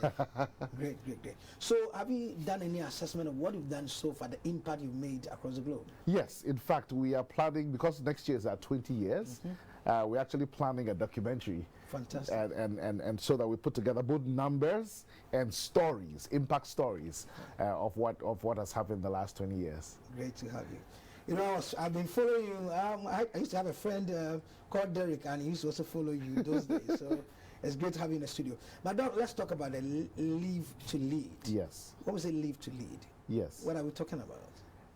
Great, great, great. So, have you done any assessment of what you've done so far, the impact you've made across the globe? Yes, in fact, we are planning, because next year is our 20 years, we're actually planning a documentary. Fantastic. And so that we put together both numbers and stories, impact stories of what has happened in the last 20 years. Great to have you. You know, I've been following you. I used to have a friend called Derek, and he used to also follow you those days. So it's great to have you in the studio. But Doc, let's talk about the live to lead. Yes. What was it, live to lead? Yes. What are we talking about?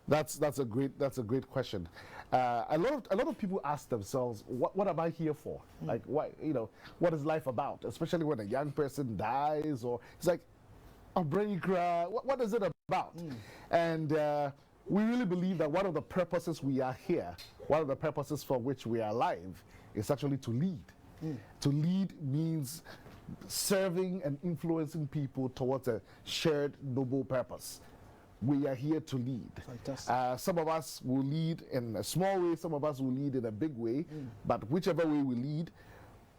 That's a great question. A lot of people ask themselves, what am I here for? Like, what is life about? Especially when a young person dies, or it's like a brain cry. What is it about? And we really believe that one of the purposes we are here, one of the purposes for which we are alive, is actually to lead. To lead means serving and influencing people towards a shared noble purpose. We are here to lead. Fantastic. Some of us will lead in a small way, some of us will lead in a big way, but whichever way we lead,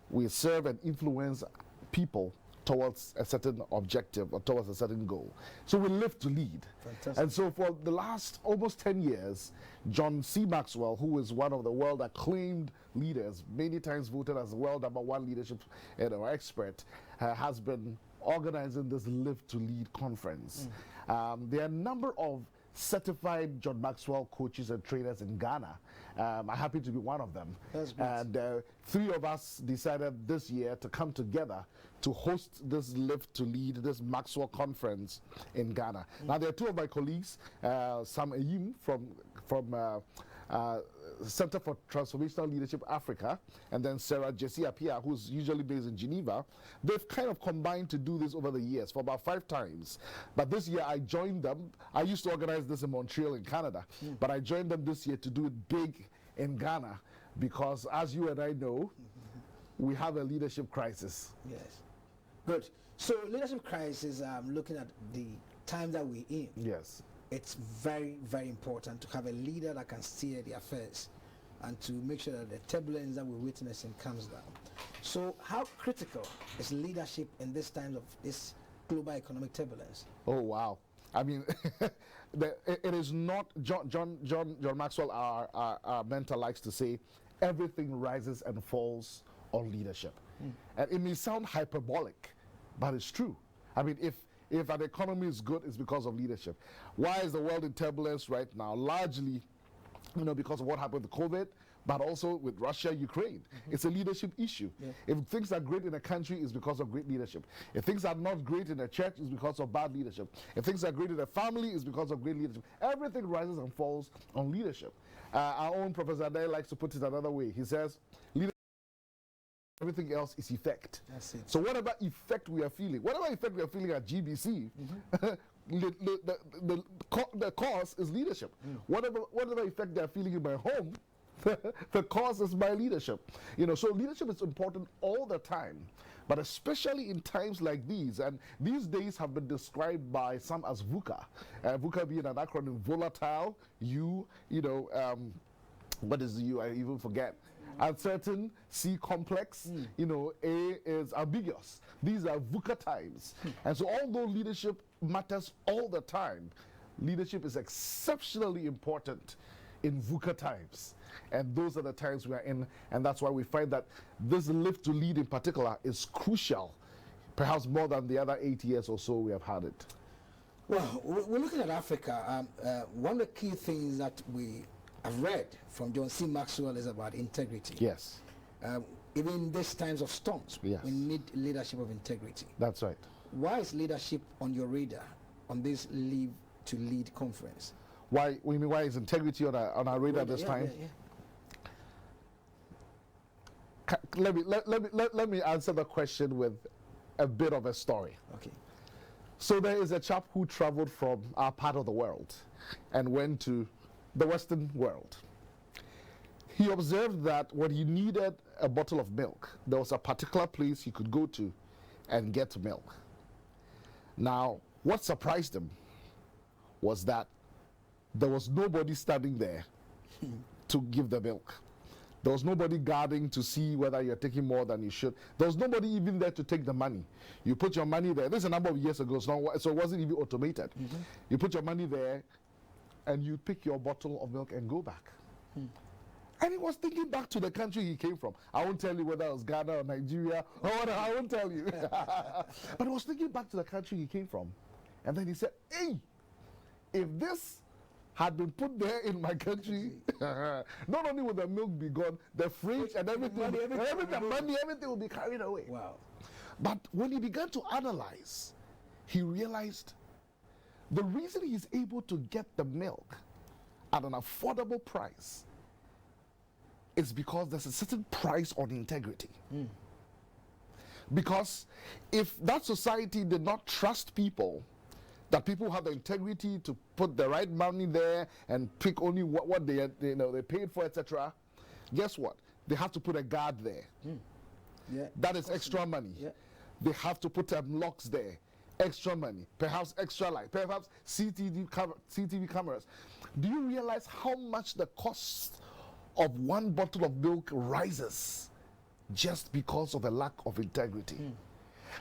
we serve and influence people towards a certain objective or towards a certain goal. So we live to lead. Fantastic. And so for the last almost 10 years, John C. Maxwell, who is one of the world acclaimed leaders, many times voted as the world #1 leadership expert, has been organizing this Live to Lead conference. There are a number of certified John Maxwell coaches and trainers in Ghana. I happen to be one of them. That's great. And 3 of us decided this year to come together to host this Live to Lead, this Maxwell conference in Ghana. Now, there are 2 of my colleagues, Sam Ayim from Center for Transformational Leadership Africa, and then Sarah Jessie Apia, who's usually based in Geneva. They've kind of combined to do this over the years for about 5 times. But this year I joined them. I used to organize this in Montreal in Canada, but I joined them this year to do it big in Ghana because, as you and I know, we have a leadership crisis. Yes. Good. So leadership crisis, looking at the time that we're in. Yes. It's very, very important to have a leader that can steer the affairs and to make sure that the turbulence that we're witnessing comes down. So how critical is leadership in this time of this global economic turbulence? Oh, wow. I mean, it is not, John Maxwell, our mentor, likes to say, everything rises and falls on leadership. And it may sound hyperbolic, but it's true. I mean, if an economy is good, it's because of leadership. Why is the world in turbulence right now? Largely, because of what happened with COVID, but also with Russia, Ukraine. It's a leadership issue. Yeah. If things are great in a country, it's because of great leadership. If things are not great in a church, it's because of bad leadership. If things are great in a family, it's because of great leadership. Everything rises and falls on leadership. Our own Professor Adair likes to put it another way. He says, everything else is effect. That's it. So whatever effect we are feeling, whatever effect we are feeling at GBC, the cause is leadership. Whatever effect they are feeling in my home, the cause is my leadership. So leadership is important all the time, but especially in times like these. And these days have been described by some as VUCA. VUCA being an acronym: volatile, what is the U? I even forget. Uncertain, C, complex, A is ambiguous. These are VUCA times. And so although leadership matters all the time, leadership is exceptionally important in VUCA times. And those are the times we are in, and that's why we find that this Live to Lead in particular is crucial, perhaps more than the other 8 years or so we have had it. Well, we're looking at Africa. One of the key things that I've read from John C. Maxwell is about integrity. Yes. Even in these times of storms, Yes. we need leadership of integrity. That's right. Why is leadership on your radar on this Live to Lead conference? Why is integrity on our radar this time? Let me answer the question with a bit of a story. Okay. So there is a chap who traveled from our part of the world and went to the Western world. He observed that when he needed a bottle of milk, there was a particular place he could go to and get milk. Now, what surprised him was that there was nobody standing there to give the milk. There was nobody guarding to see whether you're taking more than you should. There was nobody even there to take the money. You put your money there. This is a number of years ago, so it wasn't even automated. You put your money there, and you pick your bottle of milk and go back. And he was thinking back to the country he came from. I won't tell you whether it was Ghana or Nigeria or whatever. I won't tell you. But he was thinking back to the country he came from. And then he said, hey, if this had been put there in my country, not only would the milk be gone, the fridge and everything, everything will be carried away. Wow. But when he began to analyze, he realized the reason he's able to get the milk at an affordable price is because there's a certain price on integrity. Because if that society did not trust people, that people have the integrity to put the right money there and pick only what they paid for, etc., guess what? They have to put a guard there. Yeah. That is extra money. Yeah. They have to put locks there. Extra money, perhaps extra light, perhaps CCTV cameras. Do you realize how much the cost of one bottle of milk rises just because of a lack of integrity?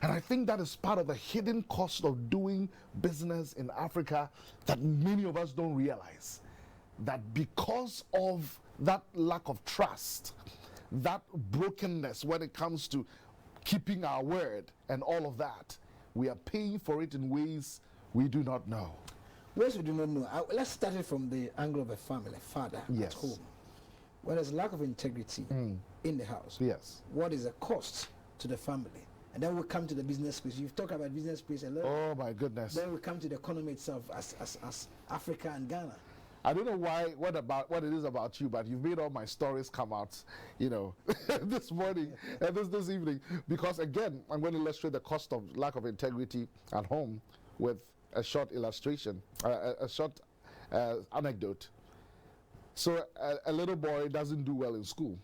And I think that is part of the hidden cost of doing business in Africa that many of us don't realize. That because of that lack of trust, that brokenness when it comes to keeping our word and all of that, we are paying for it in ways we do not know. Ways we do not know. Let's start it from the angle of a family, father at home. When there's lack of integrity in the house, what is the cost to the family? And then we come to the business space. You've talked about business space a lot. Oh my goodness. Then we come to the economy itself as Africa and Ghana. I don't know what it is about you, but you've made all my stories come out, this morning and this evening. Because again, I'm going to illustrate the cost of lack of integrity at home with a short illustration, a short anecdote. So a little boy doesn't do well in school,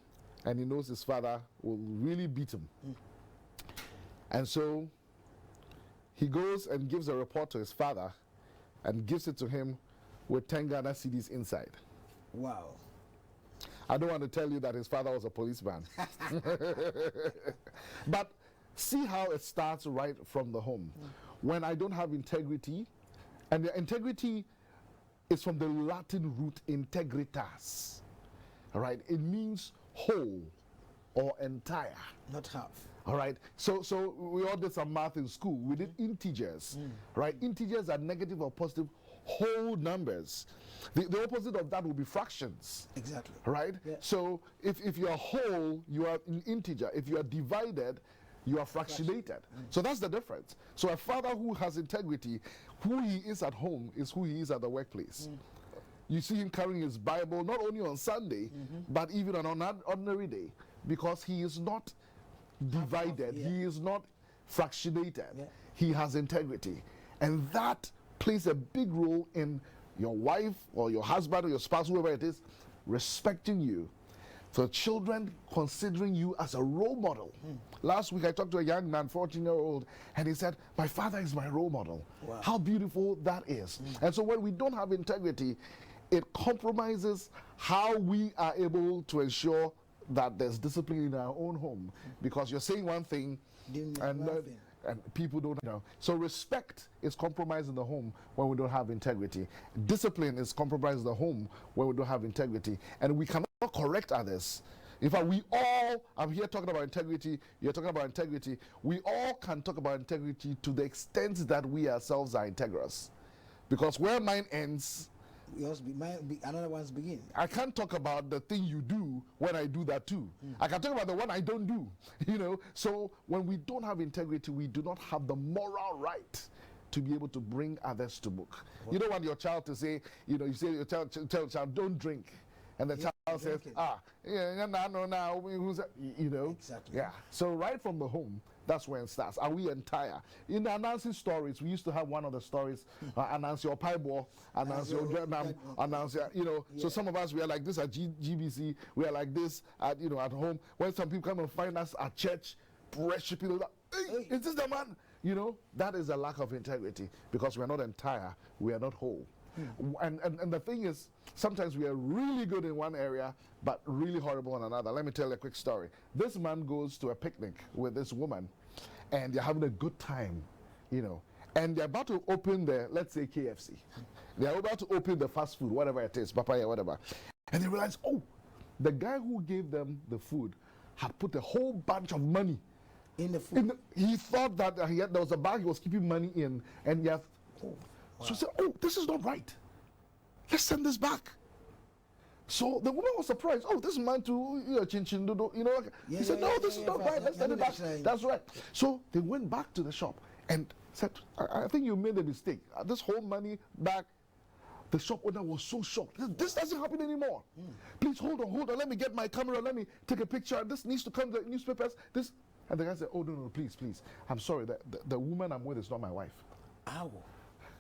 and he knows his father will really beat him. And so he goes and gives a report to his father and gives it to him with 10 Ghana cedis inside. Wow. I don't want to tell you that his father was a policeman. But see how it starts right from the home. When I don't have integrity, and the integrity is from the Latin root integritas. All right? It means whole or entire. Not half. All right, so we all did some math in school. We did integers, right? Integers are negative or positive whole numbers. The opposite of that will be fractions. Exactly. Right? Yeah. So if you are whole, you are an integer. If you are divided, you are fractionated. So that's the difference. So a father who has integrity, who he is at home is who he is at the workplace. You see him carrying his Bible not only on Sunday, but even on an ordinary day, because he is not divided, he is not fractionated, he has integrity. And that plays a big role in your wife or your husband or your spouse, whoever it is, respecting you. For children considering you as a role model. Last week I talked to a young man, 14-year-old, and he said, my father is my role model. Wow. How beautiful that is. And so when we don't have integrity, it compromises how we are able to ensure that there's discipline in our own home, because you're saying one thing and people don't know. So respect is compromised in the home when we don't have integrity. Discipline is compromised in the home when we don't have integrity. And we cannot correct others. In fact, I'm here talking about integrity, you're talking about integrity. We all can talk about integrity to the extent that we ourselves are integrous. Because where mine ends, another one's begin. I can't talk about the thing you do when I do that too. I can talk about the one I don't do. So when we don't have integrity, we do not have the moral right to be able to bring others to book. What? You don't want your child to say, you say your child don't drink, and the child says, Exactly. Yeah. So right from the home, that's where it starts. Are we entire? In the announcing stories, we used to have one of the stories, announce your pieball, announce your announce your, So some of us, we are like this at GBC, we are like this at, at home. When some people come and find us at church, worshiping, hey, is this the man? That is a lack of integrity, because we are not entire, we are not whole. And the thing is, sometimes we are really good in one area, but really horrible in another. Let me tell you a quick story. This man goes to a picnic with this woman, and they're having a good time, you know, and they're about to open the, let's say, KFC. They're about to open the fast food, whatever it is, papaya, whatever. And they realize, oh, the guy who gave them the food had put a whole bunch of money in the food. He thought that there was a bag he was keeping money in, and he had, so he said, oh, this is not right. Let's send this back. So the woman was surprised. Oh, this man too, chin chin doodle, you know. He said, no, this is not right. Let's send it back. That's right. So they went back to the shop and said, I think you made a mistake. This whole money back. The shop owner was so shocked. This doesn't happen anymore. Please hold on. Let me get my camera. Let me take a picture. This needs to come to the newspapers. This. And the guy said, oh, no, please. I'm sorry. The woman I'm with is not my wife. Ow.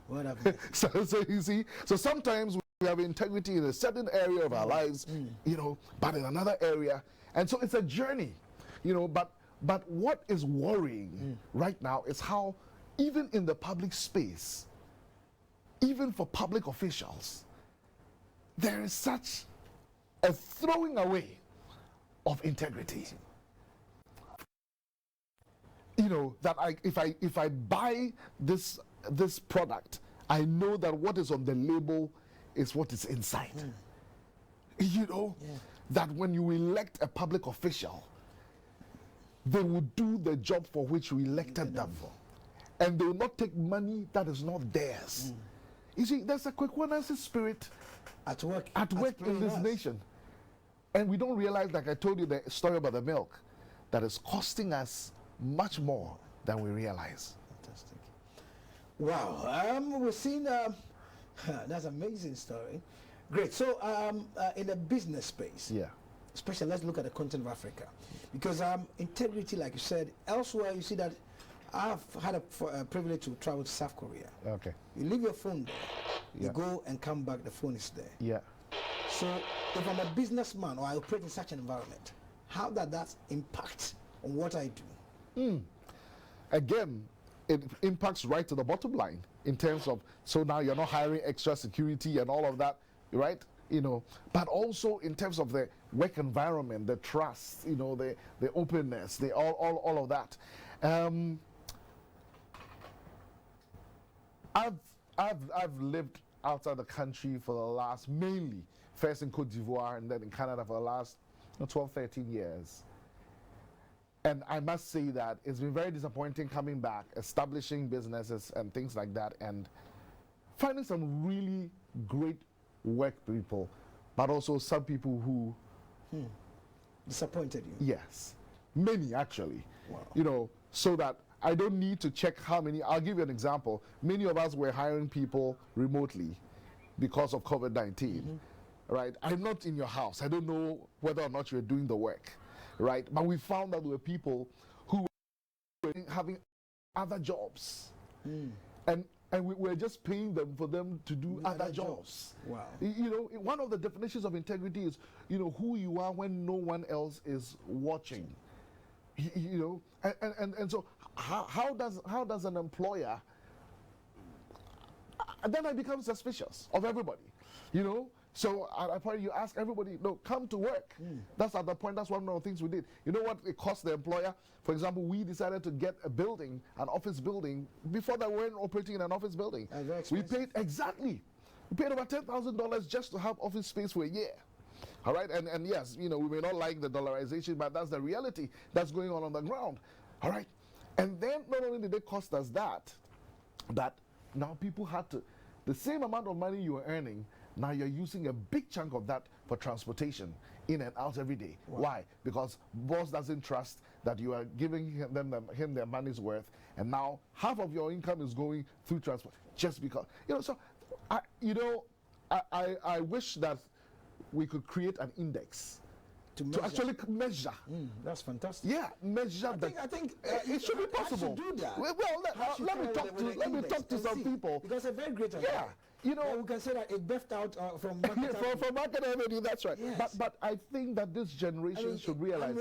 What happened? so you see, so sometimes we have integrity in a certain area of our lives, you know, but in another area. And so it's a journey, you know, but what is worrying right now is how even in the public space, even for public officials, there is such a throwing away of integrity. You know, that if I buy this product, I know that what is on the label is what is inside. You know, that when you elect a public official, they will do the job for which you elected them for. And they will not take money that is not theirs. You see, there's a Kwekwanansi spirit at work in this nation. And we don't realize, like I told you the story about the milk, that is costing us much more than we realize. Fantastic. Wow. We've seen, that's an amazing story. Great. So in the business space, especially let's look at the continent of Africa. Because integrity, like you said, elsewhere you see that I've had a privilege to travel to South Korea. Okay. You leave your phone there. You go and come back, the phone is there. Yeah. So if I'm a businessman or I operate in such an environment, how does that impact on what I do? Again, it impacts right to the bottom line in terms of, so now you're not hiring extra security and all of that, right? You know, but also in terms of the work environment, the trust, you know, the openness, all of that. I've lived outside the country for the last, mainly first in Cote d'Ivoire and then in Canada for the last 12, 13 years. And I must say that it's been very disappointing coming back, establishing businesses and things like that, and finding some really great work people, but also some people who disappointed you. Yes, many actually. Wow. You know, so that I don't need to check how many. I'll give you an example. Many of us were hiring people remotely because of COVID-19, right? I'm not in your house. I don't know whether or not you're doing the work, right? But we found that there were people who were having other jobs, and we were just paying them for them to do other jobs. Wow. You know, one of the definitions of integrity is, you know, who you are when no one else is watching. You know, and so how does an employer, then I become suspicious of everybody, you know. So at a point you ask everybody, no, come to work. That's at the point. That's one of the things we did. You know what it cost the employer? For example, we decided to get a building, an office building. Before that, we weren't operating in an office building. We paid we paid over $10,000 just to have office space for a year. All right, and yes, you know, we may not like the dollarization, but that's the reality that's going on the ground. All right, and then not only did they cost us that now people had to, the same amount of money you were earning, now you're using a big chunk of that for transportation in and out every day. Wow. Why? Because boss doesn't trust that you are giving him their money's worth, and now half of your income is going through transport just because, you know. So, I wish that we could create an index to actually measure. That's fantastic. Yeah, measure that. I think it should be possible. I should do that. Well, let me talk to some people. Because a very great idea. Yeah, you know, we can say that it birthed out from from Market Avenue, that's right. Yes. But I think that this generation should realize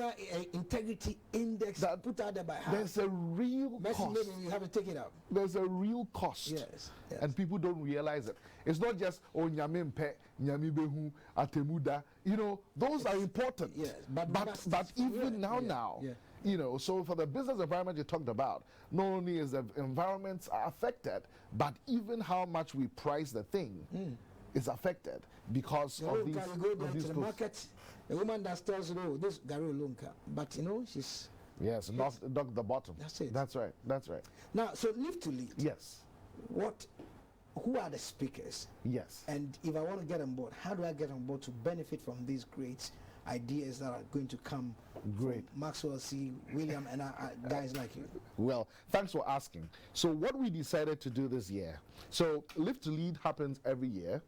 integrity index that put out there by half. there's a real cost. Maybe you have to take it out. There's a real cost. Yes. And people don't realize it. It's not just nyame mpe, nyame behu, atemuda. You know, those are important. Yes. But even now. You know, so for the business environment you talked about, not only is the environments are affected, but even how much we price the thing is affected because of these. You go there to the market, a woman that tells you, oh, this Gary Olunka, but you know, she's. Yes, knock the bottom. That's it. That's right. That's right. Now, so Live to Lead. Yes. Who are the speakers? Yes. And if I want to get on board, how do I get on board to benefit from these great ideas that are going to come Great. from Maxwell C. William and guys like you? Well, thanks for asking. So what we decided to do this year, so Live to Lead happens every year,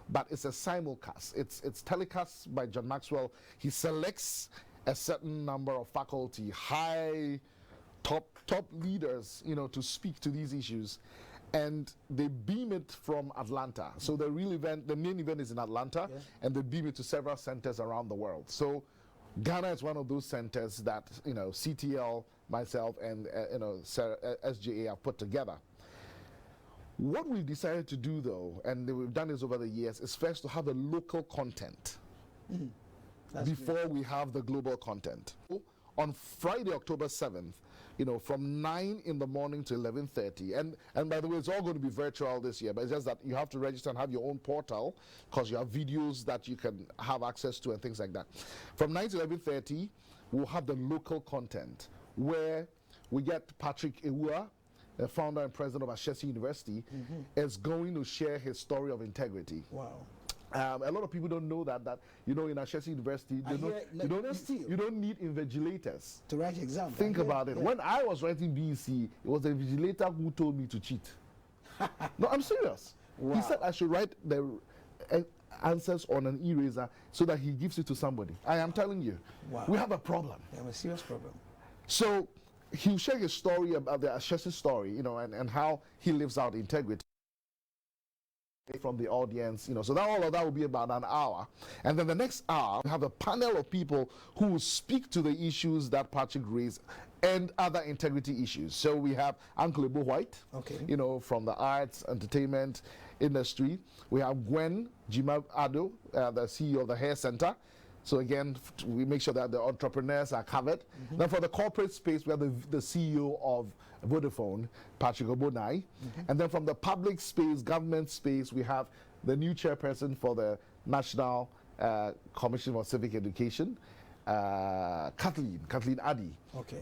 but it's a simulcast. It's telecast by John Maxwell. He selects a certain number of faculty, high, top leaders, you know, to speak to these issues. And they beam it from Atlanta. So the real event, the main event is in Atlanta, and they beam it to several centers around the world. So Ghana is one of those centers that, you know, CTL, myself, and you know, SJA have put together. What we decided to do, though, and we've done this over the years, is first to have a local content before we have the global content. On Friday, October 7th, you know, from 9 in the morning to 11:30, and by the way, it's all going to be virtual this year, but it's just that you have to register and have your own portal because you have videos that you can have access to and things like that. From 9 to 11:30, we'll have the local content where we get Patrick Ewua, the founder and president of Ashesi University, is going to share his story of integrity. Wow. A lot of people don't know that you know, in Ashesi University you don't need invigilators to write exams. Think about it. When I was writing BEC, it was the invigilator who told me to cheat. No, I'm serious. Wow. He said I should write the answers on an eraser so that he gives it to somebody. I am telling you, we have a problem. We have a serious problem. So he'll share his story about the Ashesi story, you know, and how he lives out integrity from the audience, you know, so that all of that will be about an hour. And then the next hour, we have a panel of people who will speak to the issues that Patrick raised and other integrity issues. So we have Uncle Ebo White, you know, from the arts, entertainment industry. We have Gwen Jima Ado, the CEO of the Hair Center. So again, we make sure that the entrepreneurs are covered. Then for the corporate space, we have the CEO of Vodafone, Patrick Obonai. And then from the public space, government space, we have the new chairperson for the National Commission for Civic Education, Kathleen Addy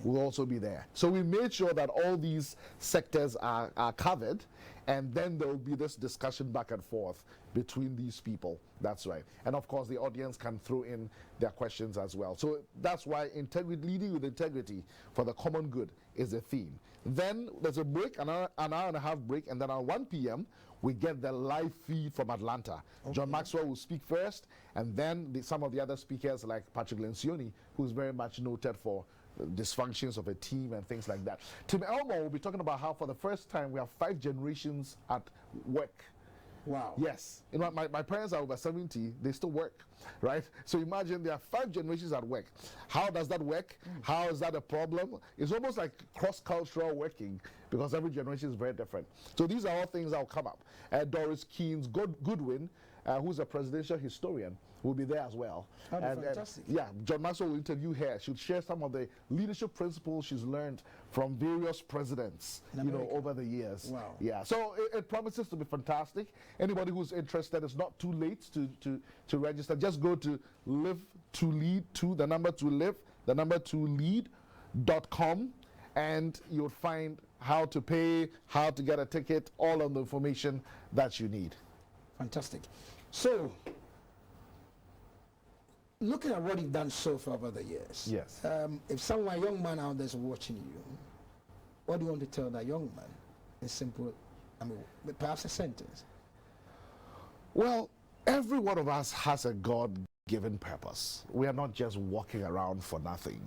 will also be there. So we made sure that all these sectors are covered, and then there will be this discussion back and forth between these people. That's right. And of course, the audience can throw in their questions as well. So that's why leading with integrity for the common good is a theme. Then there's a break, an hour and a half break, and then at 1 p.m., we get the live feed from Atlanta. John Maxwell will speak first, and then some of the other speakers like Patrick Lencioni, who's very much noted for dysfunctions of a team and things like that. Tim Elmore will be talking about how for the first time we have 5 generations at work. Wow. Yes. You know, my parents are over 70, they still work, right? So imagine there are 5 generations at work. How does that work? How is that a problem? It's almost like cross-cultural working because every generation is very different. So these are all things that will come up. Doris Keens Goodwin, who's a presidential historian, will be there as well. Oh, fantastic. Yeah, John Maxwell will interview her. She'll share some of the leadership principles she's learned from various presidents, you know, over the years. Wow. Yeah, so it promises to be fantastic. Anybody who's interested, it's not too late to register. Just go to live to lead to the number to live, the number to lead.com, and you'll find how to pay, how to get a ticket, all of the information that you need. Fantastic. So, looking at what you've done so far over the years, yes. If a young man out there is watching you, what do you want to tell that young man in simple, perhaps a sentence? Well, every one of us has a God-given purpose. We are not just walking around for nothing.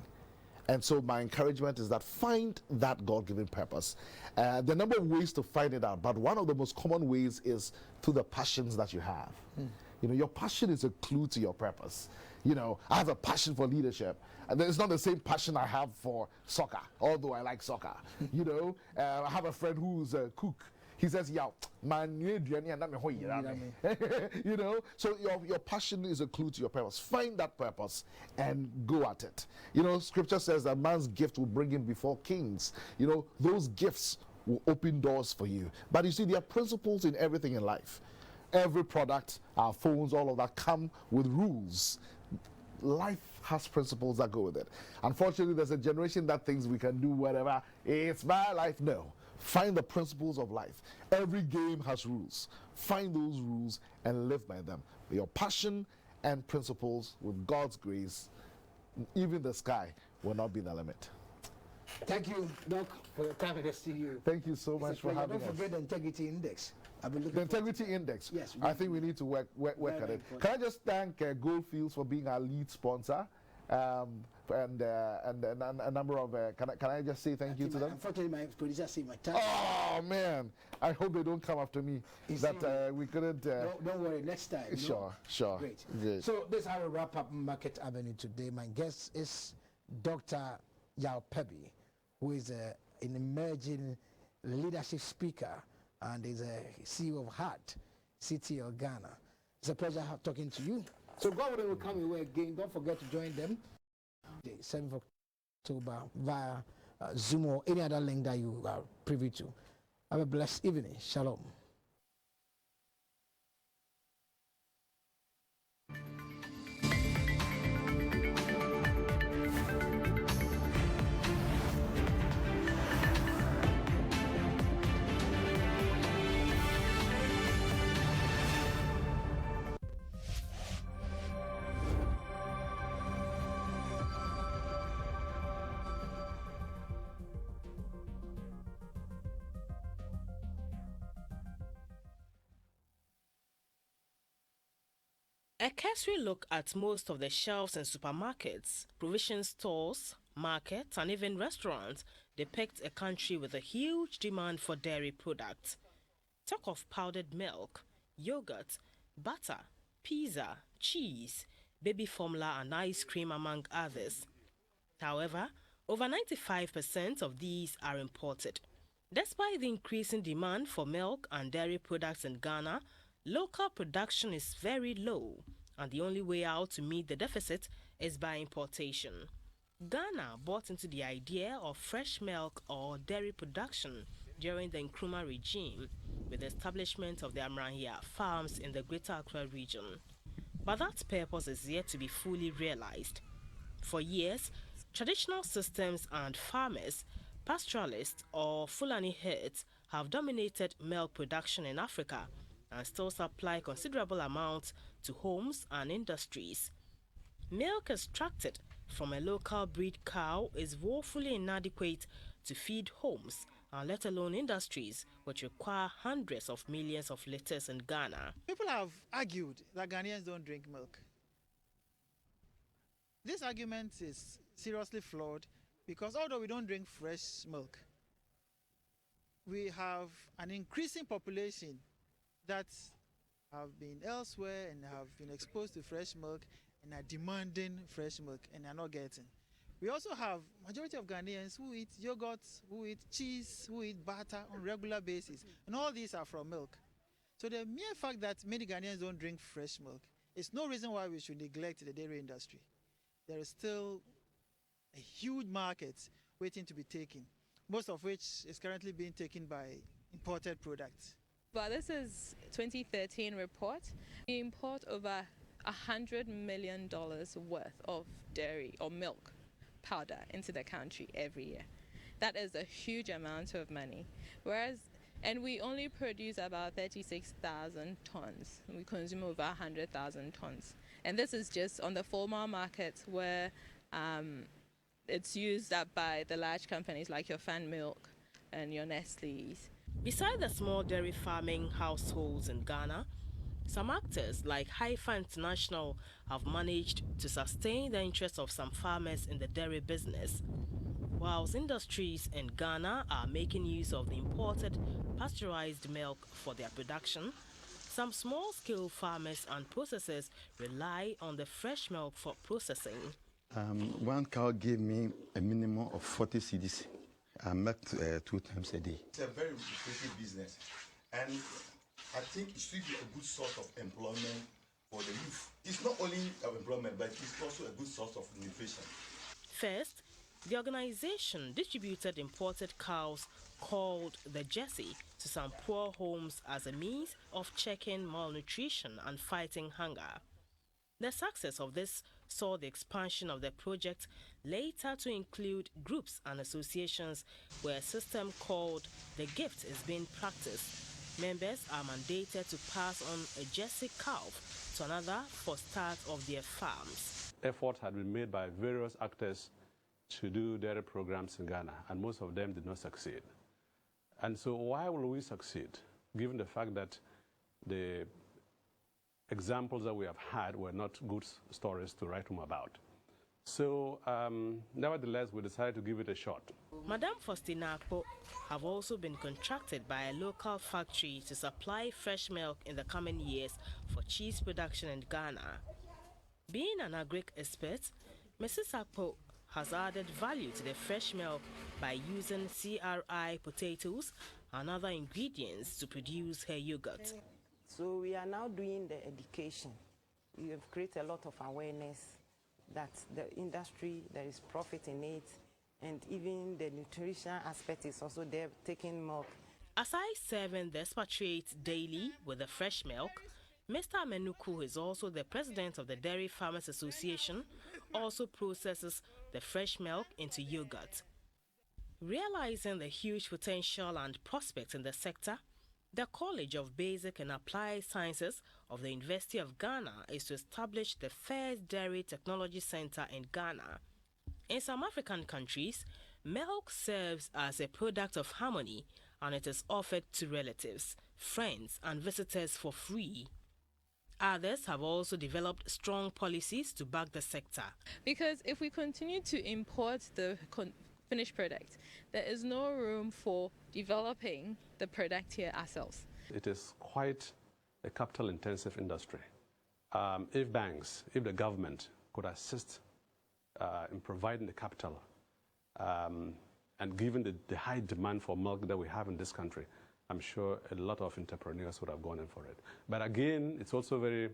And so my encouragement is that find that God-given purpose. There are a number of ways to find it out, but one of the most common ways is through the passions that you have. You know, your passion is a clue to your purpose. You know, I have a passion for leadership, and it's not the same passion I have for soccer, although I like soccer. You know, I have a friend who's a cook. He says, "Yeah, man, you know." So your passion is a clue to your purpose. Find that purpose and go at it. You know, Scripture says that man's gift will bring him before kings. You know, those gifts will open doors for you. But you see, there are principles in everything in life. Every product, our phones, all of that come with rules. Life has principles that go with it. Unfortunately, there's a generation that thinks we can do whatever. It's my life. No. Find the principles of life. Every game has rules. Find those rules and live by them. Your passion and principles, with God's grace, even the sky will not be the limit. Thank you, Doc, for your time in the studio. Thank you so much for having us. Don't forget the integrity index. The integrity index. Yes. I think we need to work at it. Can I just thank Goldfields for being our lead sponsor, and a number of. Can I just say thank you to them? Unfortunately, my producer said my time. Oh man! I hope they don't come after me. That we couldn't. Don't worry. Next time. Sure. Great. Good. So this is how we wrap up Market Avenue today. My guest is Dr. Yaw Pebby, who is an emerging leadership speaker and is a CEO of Heart City of Ghana. It's a pleasure talking to you. So God willing will come your way again. Don't forget to join them the 7th of October via Zoom or any other link that you are privy to. Have a blessed evening. Shalom. A cursory look at most of the shelves in supermarkets, provision stores, markets, and even restaurants depicts a country with a huge demand for dairy products. Talk of powdered milk, yogurt, butter, pizza, cheese, baby formula, and ice cream, among others. However, over 95% of these are imported. Despite the increasing demand for milk and dairy products in Ghana, local production is very low, and the only way out to meet the deficit is by importation. Ghana bought into the idea of fresh milk or dairy production during the Nkrumah regime with the establishment of the Amrahia farms in the Greater Accra region. But that purpose is yet to be fully realized. For years, traditional systems and farmers, pastoralists or Fulani herds have dominated milk production in Africa and still supply considerable amounts to homes and industries. Milk extracted from a local breed cow is woefully inadequate to feed homes, and let alone industries, which require hundreds of millions of liters in Ghana. People have argued that Ghanaians don't drink milk. This argument is seriously flawed because although we don't drink fresh milk, we have an increasing population that have been elsewhere and have been exposed to fresh milk and are demanding fresh milk and are not getting. We also have majority of Ghanaians who eat yogurt, who eat cheese, who eat butter on regular basis, and all these are from milk. So the mere fact that many Ghanaians don't drink fresh milk is no reason why we should neglect the dairy industry. There is still a huge market waiting to be taken, most of which is currently being taken by imported products. But this is 2013 report. We import over $100 million worth of dairy or milk powder into the country every year. That is a huge amount of money. And we only produce about 36,000 tons. We consume over 100,000 tons. And this is just on the formal market where it's used up by the large companies like your Fan Milk and your Nestle's. Besides the small dairy farming households in Ghana, Some actors, like Haifa International, have managed to sustain the interests of some farmers in the dairy business, whilst industries in Ghana are making use of the imported pasteurized milk for their production. Some small-scale farmers and processors rely on the fresh milk for processing. One cow gave me a minimum of 40 cedis. I milked 2 times a day. It's a very lucrative business, and I think it should be a good source of employment for the youth. It's not only employment, but it's also a good source of nutrition. First, the organization distributed imported cows called the Jersey to some poor homes as a means of checking malnutrition and fighting hunger. The success of this saw the expansion of the project later to include groups and associations where a system called the Gift is being practiced. Members are mandated to pass on a Jersey calf to another for start of their farms. Efforts had been made by various actors to do dairy programs in Ghana, and most of them did not succeed. And so why will we succeed, given the fact that the examples that we have had were not good stories to write home about? So nevertheless, we decided to give it a shot. Madame Faustina Akpo have also been contracted by a local factory to supply fresh milk in the coming years for cheese production in Ghana. Being an agric expert, Mrs. Akpo has added value to the fresh milk by using CRI potatoes and other ingredients to produce her yogurt. So we are now doing the education. We have created a lot of awareness that the industry, there is profit in it, and even the nutrition aspect is also there, taking milk. Aside serving the expatriates daily with the fresh milk, Mr. Amenuku is also the president of the Dairy Farmers Association, also processes the fresh milk into yogurt. Realizing the huge potential and prospects in the sector, the College of Basic and Applied Sciences of the University of Ghana is to establish the first dairy technology center in Ghana. In some African countries, milk serves as a product of harmony, and it is offered to relatives, friends, and visitors for free. Others have also developed strong policies to back the sector. Because if we continue to import the finished product, there is no room for developing the product here ourselves. It is quite a capital-intensive industry. If banks, if the government could assist in providing the capital, and given the high demand for milk that we have in this country, I'm sure a lot of entrepreneurs would have gone in for it. But again, it's also very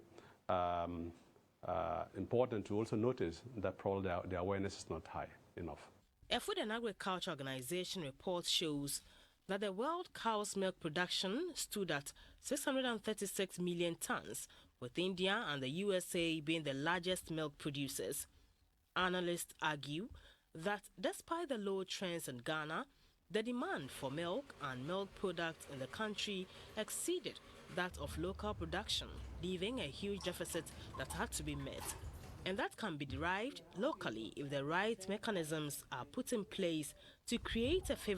important to also notice that probably the awareness is not high enough. A Food and Agriculture Organization report shows that the world cow's milk production stood at 636 million tons, with India and the USA being the largest milk producers. Analysts argue that despite the low trends in Ghana, the demand for milk and milk products in the country exceeded that of local production, leaving a huge deficit that had to be met. And that can be derived locally if the right mechanisms are put in place to create a favorable